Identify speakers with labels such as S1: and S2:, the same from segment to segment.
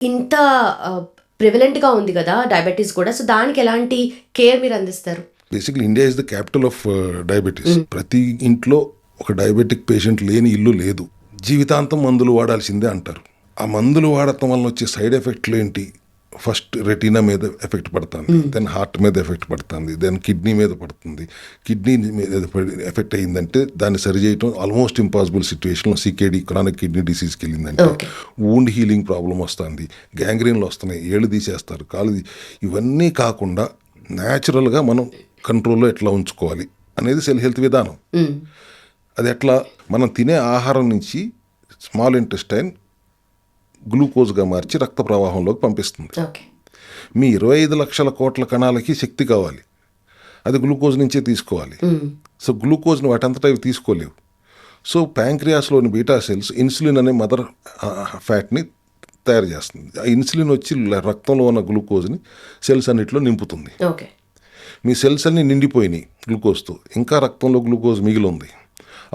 S1: ఇంత ప్రివలెంట్గా ఉంది కదా డయాబెటీస్ కూడా, సో దానికి ఎలాంటి కేర్ మీరు అందిస్తారు?
S2: Basically India is the capital of diabetes. ప్రతి ఇంట్లో ఒక డయాబెటిక్ పేషెంట్ లేని ఇల్లు లేదు. జీవితాంతం మందులు వాడాల్సిందే అంటారు. ఆ మందులు వాడటం వల్ల వచ్చే సైడ్ ఎఫెక్ట్లు ఏంటి? ఫస్ట్ రెటీనా మీద ఎఫెక్ట్ పడుతుంది, దెన్ హార్ట్ మీద ఎఫెక్ట్ పడుతుంది, దెన్ కిడ్నీ మీద పడుతుంది. కిడ్నీ మీద ఎఫెక్ట్ అయ్యిందంటే దాన్ని సరి చేయడం ఆల్మోస్ట్ ఇంపాసిబుల్ సిచ్యువేషన్లో సికేడి క్రానిక్ కిడ్నీ డిసీజ్కి వెళ్ళిందంటే వూండ్ హీలింగ్ ప్రాబ్లం వస్తుంది, గ్యాంగ్రీన్లు వస్తున్నాయి, ఏళ్ళు తీసేస్తారు, ఇవన్నీ కాకుండా న్యాచురల్గా మనం కంట్రోల్లో ఎట్లా ఉంచుకోవాలి అనేది సెల్ హెల్త్ విధానం. అది ఎట్లా? మనం తినే ఆహారం నుంచి స్మాల్ ఇంటెస్టైన్ గ్లూకోజ్గా మార్చి రక్త ప్రవాహంలోకి పంపిస్తుంది. మీ 25 లక్షల కోట్ల కణాలకి శక్తి కావాలి, అది గ్లూకోజ్ నుంచే తీసుకోవాలి. సో గ్లూకోజ్ని వాటంతటా అవి తీసుకోలేవు. సో ప్యాంక్రియాస్లోని బీటా సెల్స్ ఇన్సులిన్ అనే మదర్ ఫ్యాట్ని తయారు చేస్తుంది. ఆ ఇన్సులిన్ వచ్చి రక్తంలో ఉన్న గ్లూకోజ్ని సెల్స్ అన్నిటిలో నింపుతుంది. మీ సెల్స్ అన్ని నిండిపోయినాయి గ్లూకోజ్తో, ఇంకా రక్తంలో గ్లూకోజ్ మిగిలి ఉంది.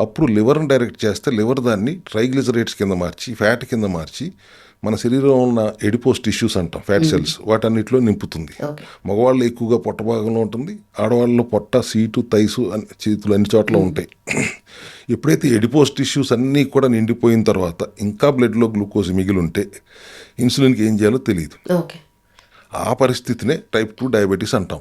S2: అప్పుడు లివర్ని డైరెక్ట్ చేస్తే లివర్ దాన్ని ట్రైగ్లిజరైడ్స్ కింద మార్చి, ఫ్యాట్ కింద మార్చి మన శరీరంలో ఉన్న ఎడిపోస్ టిష్యూస్ అంటాం, ఫ్యాట్ సెల్స్, వాటన్నిటిలో నింపుతుంది. మగవాళ్ళు ఎక్కువగా పొట్ట భాగంలో ఉంటుంది, ఆడవాళ్ళలో పొట్ట, సీటు, తైసు, చేతులు అన్ని చోట్ల ఉంటాయి. ఎప్పుడైతే ఎడిపోస్ టిష్యూస్ అన్నీ కూడా నిండిపోయిన తర్వాత ఇంకా బ్లడ్లో గ్లూకోజ్ మిగిలి ఉంటే ఇన్సులిన్కి ఏం చేయాలో తెలియదు. ఆ పరిస్థితినే టైప్ 2 డయాబెటీస్ అంటాం.